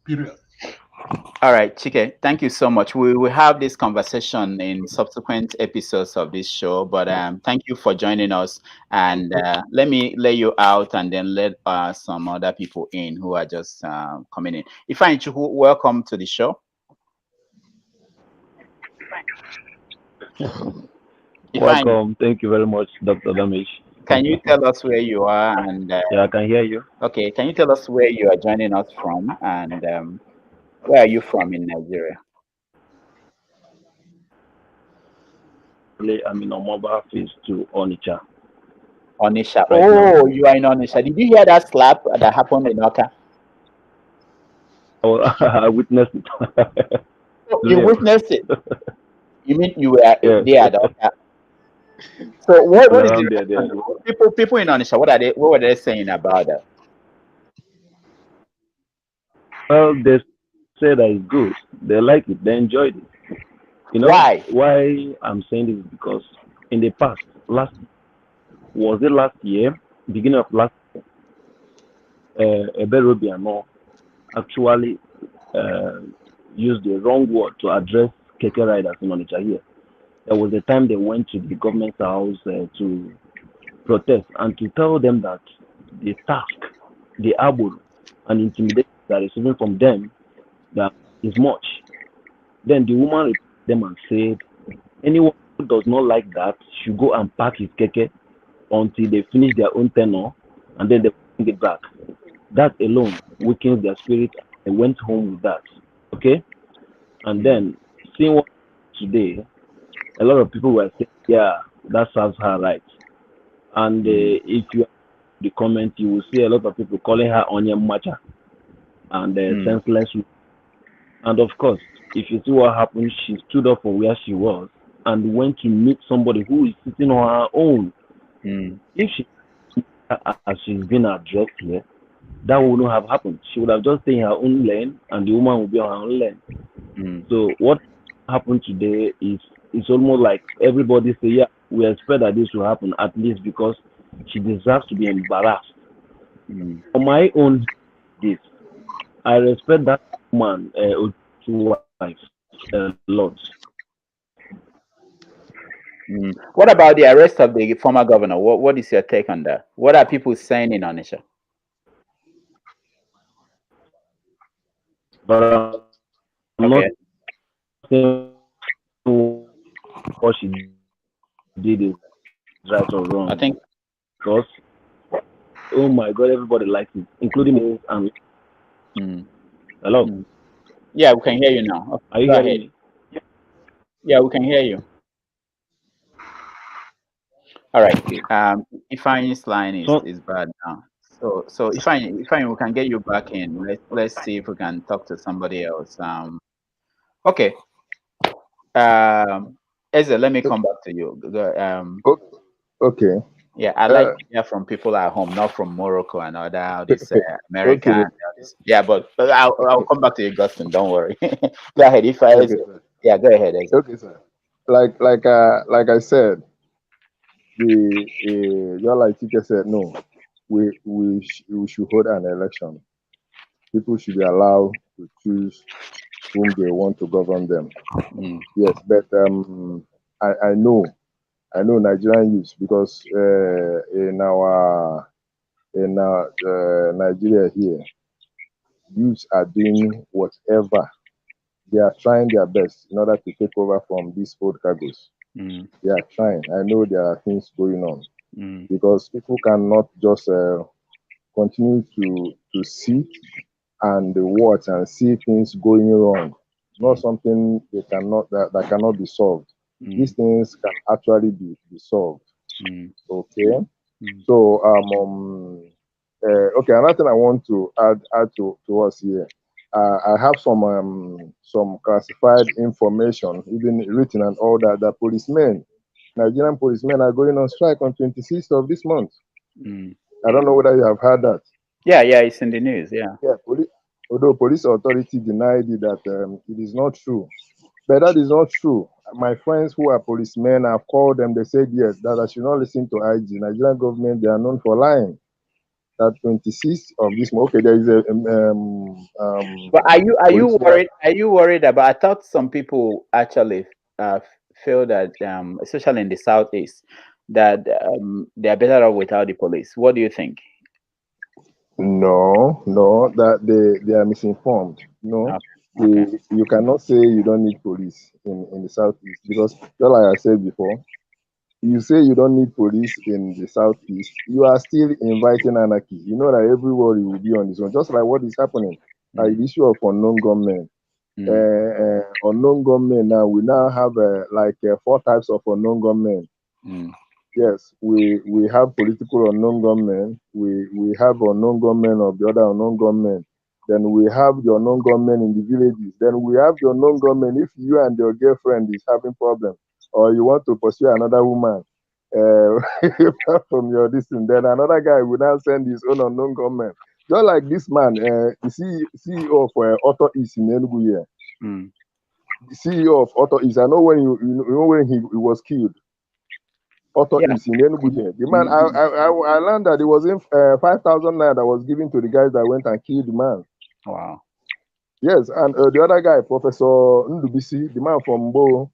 period. All right, Chike, thank you so much. We will have this conversation in subsequent episodes of this show, but thank you for joining us. And let me lay you out and then let some other people in who are just coming in. Ifeanyi, welcome to the show. Welcome. Thank you very much, Dr. Damish. Can you tell us where you are? And yeah, I can hear you. Okay, can you tell us where you are joining us from, and where are you from in Nigeria? I'm in Omoba phase to Onitsha. Onitsha. Right now. You are in Onitsha. Did you hear that slap that happened in Oka? Oh, I witnessed it. You witnessed it? You mean you were there at Oka? So what is the people in Onitsha? What were they saying about that? Well, they say that it's good. They like it. They enjoyed it. You know why I'm saying this is because in the past, last year, beginning of last year, Ebelechukwu actually used the wrong word to address Keke riders in Onitsha here. there was a time they went to the government's house to protest and to tell them that the task, the abuse and intimidation that is receiving from them that is much. Then the woman replied them and said, anyone who does not like that should go and pack his keke until they finish their own tenure and then they bring it back. That alone weakens their spirit. They went home with that. Okay? And then seeing what today, a lot of people were saying, yeah, that serves her right. And if you the comment, you will see a lot of people calling her onion matcha and senseless. And of course, if you see what happened, she stood up from where she was and went to meet somebody who is sitting on her own. If she, as she's been addressed here, that wouldn't have happened. She would have just stayed in her own lane, and the woman would be on her own lane. So what happened today is it's almost like everybody say, yeah, we expect that this will happen, at least because she deserves to be embarrassed. For my own this, I respect that woman, Ojukwu wife, a lot. What about the arrest of the former governor? What is your take on that? What are people saying in Onitsha? But I'm not saying what she did is right or wrong. I think because oh my God, everybody likes it, including me. And hello. Yeah, we can hear you now. Are you hearing me? Yeah, we can hear you. All right. Ifanyi's line is bad now. So Ifanyi, we can get you back in. Let's see if we can talk to somebody else. Okay. Ezra, let me come back to you. Okay. Yeah, I like to hear from people at home, not from Morocco and all this American. Okay. Yeah, but I'll come back to you, Gustin. Don't worry. Go ahead. Yeah, go ahead, Ezra. Okay, sir. Like I said, just like Chike said, no, we should hold an election. People should be allowed to choose whom they want to govern them. Yes, but I know Nigerian youths because in our Nigeria here, youths are doing whatever. They are trying their best in order to take over from these old cargoes. They are trying. I know there are things going on because people cannot just continue to sit and watch and see things going wrong. Not something that cannot be solved. These things can actually be solved. Okay. So okay, another thing I want to add to us here. I have some classified information, even written and all that. The Nigerian policemen are going on strike on 26th of this month. I don't know whether you have heard that. Yeah, it's in the news. Yeah. Although police authority denied it that it is not true, but that is not true. My friends who are policemen, I've called them. They said yes, that I should not listen to IG. Nigerian government, they are known for lying. That 26th of this month. Okay, there is a. But are you worried? Are you worried about? I thought some people actually feel that, especially in the southeast, that they are better off without the police. What do you think? No, that they are misinformed. No, okay. You cannot say you don't need police in the southeast because, just like I said before, you say you don't need police in the southeast, you are still inviting anarchy. You know that everybody will be on this one, just like what is happening. Like the issue of unknown gunmen. Unknown gunmen now, we now have 4 types of unknown gunmen. Yes, we have political unknown gunmen. We have unknown gunmen of the other unknown gunmen. Then we have the unknown gunmen in the villages. Then we have the unknown gunmen if you and your girlfriend is having problems, or you want to pursue another woman from your distance. Then another guy will now send his own unknown gunmen. Just like this man, the CEO of Auto East in Enugu here. The CEO of Auto East. I know when he was killed. Auto East in Enugu here. The man, I learned that it was 5,000 naira that was given to the guys that went and killed the man. Wow. Yes, and the other guy, Professor Ndubisi, the man from Mbo,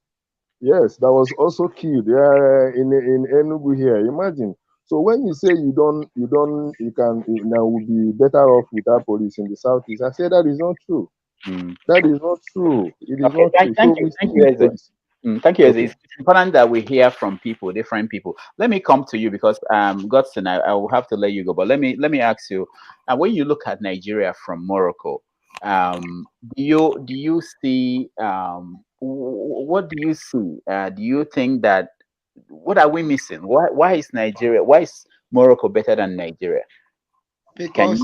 Yes, that was also killed in Enugu here. Imagine. So when you say you now will be better off without police in the southeast, I say that is not true. That is not true. It is Okay, not true. thank So you, we still thank you, need Eze. police. Thank you, Eze. Okay. It's important that we hear from people, different people. Let me come to you because Godson, I will have to let you go. But let me ask you, when you look at Nigeria from Morocco, do you see what do you see? Do you think that what are we missing? Why is Nigeria? Why is Morocco better than Nigeria? Can Because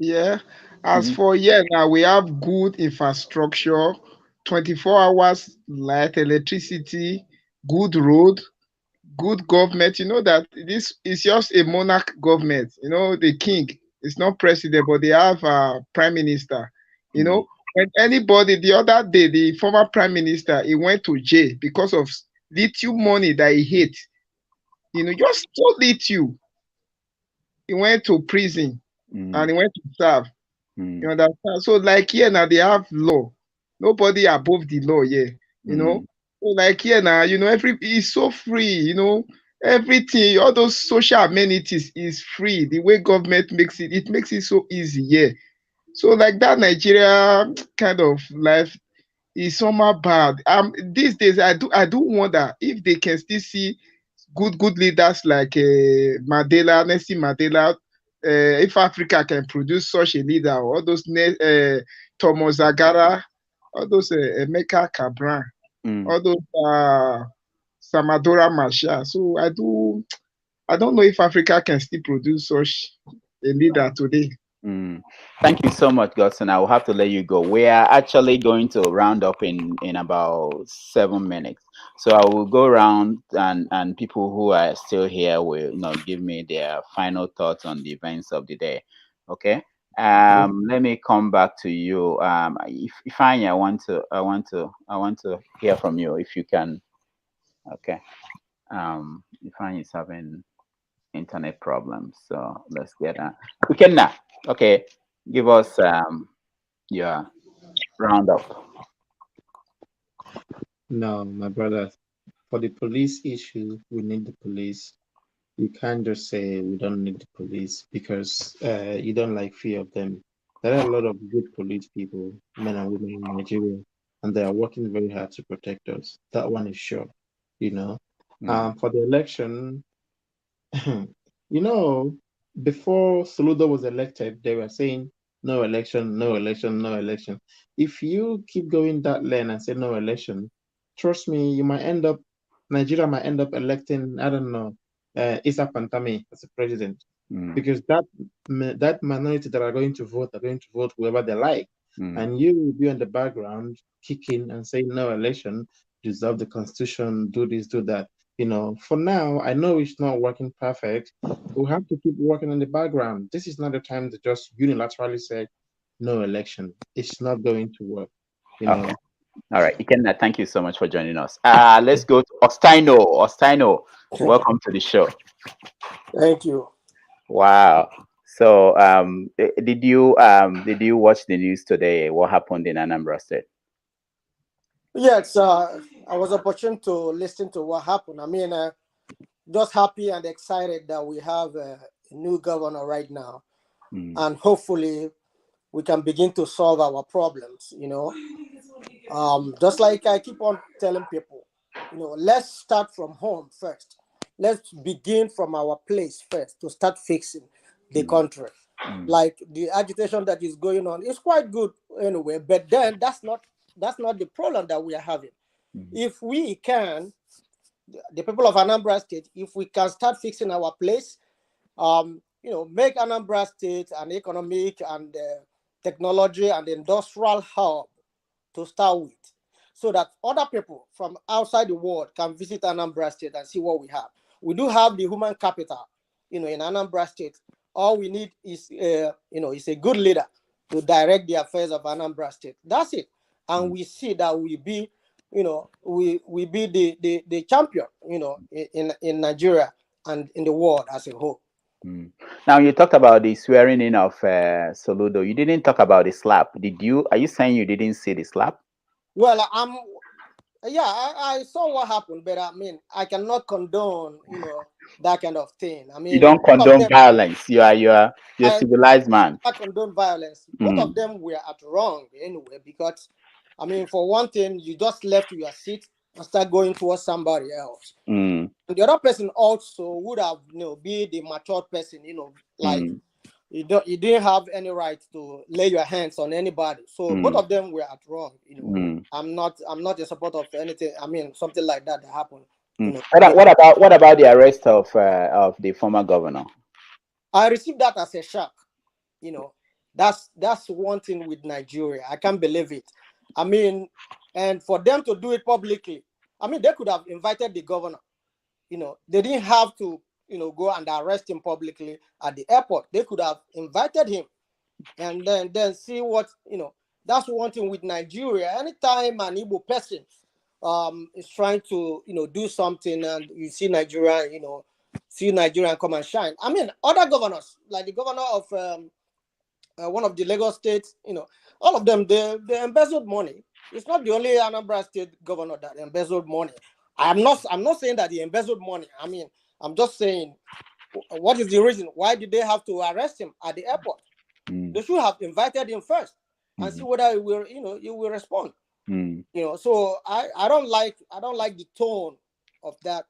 you? as for now, we have good infrastructure, 24 hours light, electricity, good road, good government. You know that this is just a monarch government. You know, the king is not president, but they have a prime minister. You know, when anybody the other day, the former prime minister, he went to jail because of little money that he hid. You know, just so little. He went to prison and he went to serve. You understand? So like here now they have law. Nobody above the law here. You know. So like here now, you know, it's so free. You know, everything, all those social amenities is free. The way government makes it makes it so easy. Yeah. So like that Nigeria kind of life is somehow bad. These days I do wonder if they can still see good leaders like Mandela, Nelson Mandela. If Africa can produce such a leader, or all those Thomas Zagara, all those Emeka Cabral, all those Samadora Masha. So I don't know if Africa can still produce such a leader today. Thank you so much, Godson. I will have to let you go. We are actually going to round up in about 7 minutes. So I will go around and people who are still here will give me their final thoughts on the events of the day. Okay. Let me come back to you. If I want to hear from you if you can. Okay. Ifeanyi is having internet problems, so let's get we can now. Okay, give us your roundup. No, my brother, for the police issue, we need the police. You can't just say we don't need the police because you don't like fear of them. There are a lot of good police people, men and women in Nigeria, and they are working very hard to protect us. That one is sure, you know. For the election, you know, before Soludo was elected, they were saying no election, no election, no election. If you keep going that lane and say no election, trust me, Nigeria might end up electing, I don't know, Isa Pantami as a president, because that minority that are going to vote whoever they like, and you will be on the background kicking and saying no election, dissolve the constitution, do this, do that. You know, for now, I know it's not working perfect. We have to keep working in the background. This is not the time to just unilaterally say no election. It's not going to work. You know. Okay. All right, Ikenna, thank you so much for joining us. Let's go to Ostaino. Ostaino, welcome to the show. Thank you. Wow. So, did you watch the news today? What happened in Anambra State? Yes, I was opportune to listen to what happened. I mean, just happy and excited that we have a new governor right now, and hopefully we can begin to solve our problems. You know, just like I keep on telling people, you know, let's start from home first. Let's begin from our place first to start fixing the country. Like the agitation that is going on is quite good anyway, but then that's not the problem that we are having. If we can, the people of Anambra State, if we can start fixing our place, you know, make Anambra State an economic and technology and industrial hub to start with, so that other people from outside the world can visit Anambra State and see what we have. We do have the human capital, you know, in Anambra State. All we need is, you know, is a good leader to direct the affairs of Anambra State. That's it. And we see that we be, you know, we be the champion, you know, in Nigeria and in the world as a whole. Now you talked about the swearing in of Soludo. You didn't talk about the slap. Are you saying you didn't see the slap? Well, Yeah, I saw what happened, but I mean, I cannot condone, that kind of thing. I mean, you don't condone violence. You're a civilized man. I condone violence. Both of them were at wrong anyway, because, I mean, for one thing, you just left your seat and start going towards somebody else. And the other person also would have, be the matured person, like you didn't have any right to lay your hands on anybody. So both of them were at wrong. I'm not a supporter of anything. I mean, something like that happened. What about the arrest of the former governor? I received that as a shock. That's one thing with Nigeria. I can't believe it. I mean, and for them to do it publicly, I mean, they could have invited the governor. They didn't have to, go and arrest him publicly at the airport. They could have invited him and then see what, that's one thing with Nigeria. Anytime an Igbo person is trying to, do something, and you see Nigeria, come and shine. I mean, other governors, like the governor of one of the Lagos states, all of them, they embezzled money. It's not the only Anambra State governor that embezzled money. I'm not saying that he embezzled money. I mean, I'm just saying, what is the reason? Why did they have to arrest him at the airport? They should have invited him first and see whether he will respond. So I don't like the tone of that.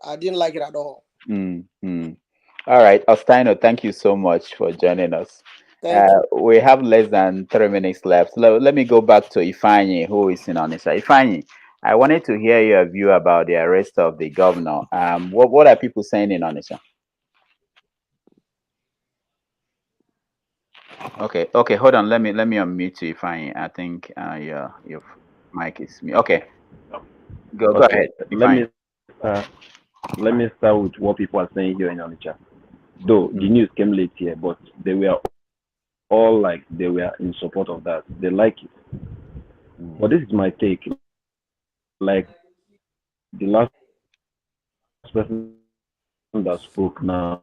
I didn't like it at all. All right, Ostino, thank you so much for joining us. We have less than 3 minutes left. Let me go back to Ifeanyi, who is in Onitsha. Ifeanyi, I wanted to hear your view about the arrest of the governor. What are people saying in Onitsha? Okay, hold on. Let me unmute you, Ifeanyi. I think your mic is me. Okay, go ahead. Let me start with what people are saying here in Onitsha. Though the news came late here, but they were all like they were in support of that. They like it. But this is my take. Like the last person that spoke now.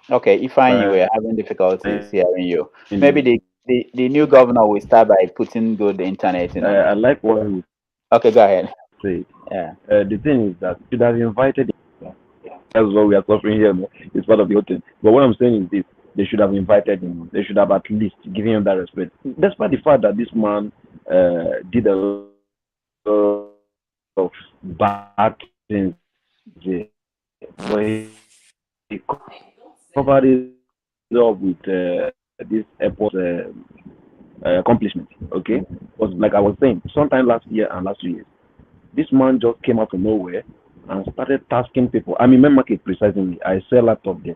Okay, Ifeanyi, we're having difficulties hearing you. Maybe the new governor will start by putting good internet in. I like what he. Okay, go ahead. Say. Yeah. The thing is that you should have invited him. That's what we are suffering here. No? It's part of the whole thing. But what I'm saying is this: they should have invited him. They should have at least given him that respect. Despite the fact that this man did a lot of bad things, but he covered it up with this airport accomplishment. Okay, because like I was saying, sometime last year and last 2 years, this man just came out from nowhere and started tasking people. I'm in main market precisely. I sell laptop there.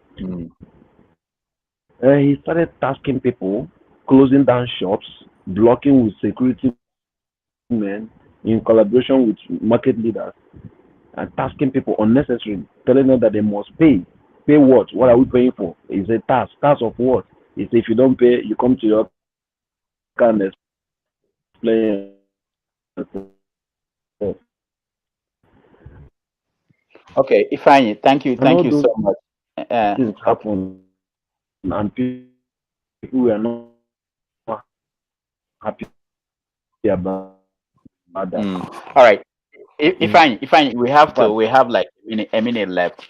He started tasking people, closing down shops, blocking with security men in collaboration with market leaders, and tasking people unnecessarily, telling them that they must pay. Pay what? What are we paying for? It's a task. Task of what? It's if you don't pay, you come to your car and explain. Okay, Ifeanyi, thank you so much. Things happen, and people were not happy about that. All right, Ifeanyi, we have like a minute left.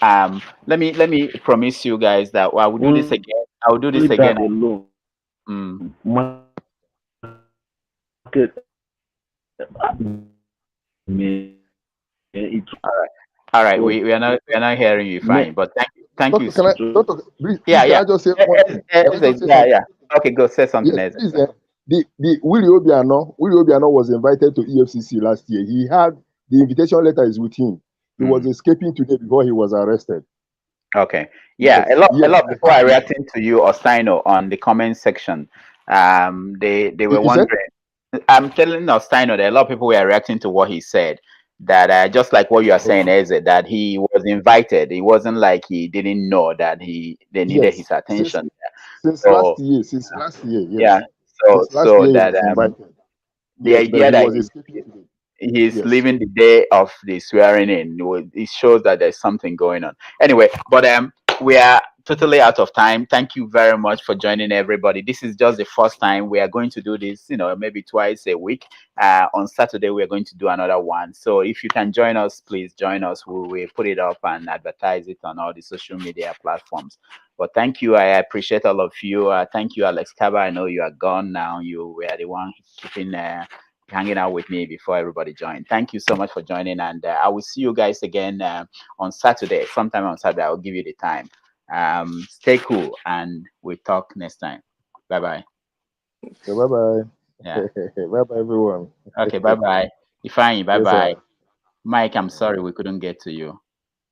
Let me promise you guys that I will do this again. I will do this again. All right. We are not hearing you fine, but thank you. Can I just say one? Yeah. Okay, go say something else. The Willie Obiano was invited to EFCC last year. He had the invitation letter is with him. He was escaping today before he was arrested. Okay. Yeah, a lot of people are reacting to you, Ostino, on the comment section. They were wondering. I'm telling Ostino that a lot of people were reacting to what he said. That just like what you are saying, Eze, that he was invited. It wasn't like he didn't know that they needed his attention. Since last year, yes. Yeah. So that the idea that he's leaving the day of the swearing in, it shows that there's something going on. Anyway, but we are totally out of time. Thank you very much for joining, everybody. This is just the first time we are going to do this, maybe twice a week. On Saturday, we are going to do another one. So if you can join us, please join us. We will put it up and advertise it on all the social media platforms. But thank you. I appreciate all of you. Thank you, Alex Kaba. I know you are gone now. You were the one keeping hanging out with me before everybody joined. Thank you so much for joining, and I will see you guys again on Saturday. Sometime on Saturday, I'll give you the time. Stay cool, and we'll talk next time. Bye bye. So bye bye. Yeah. Bye bye, everyone. Okay. Bye bye. Ifeanyi. Bye Yes, bye. sir. Mike, I'm sorry we couldn't get to you.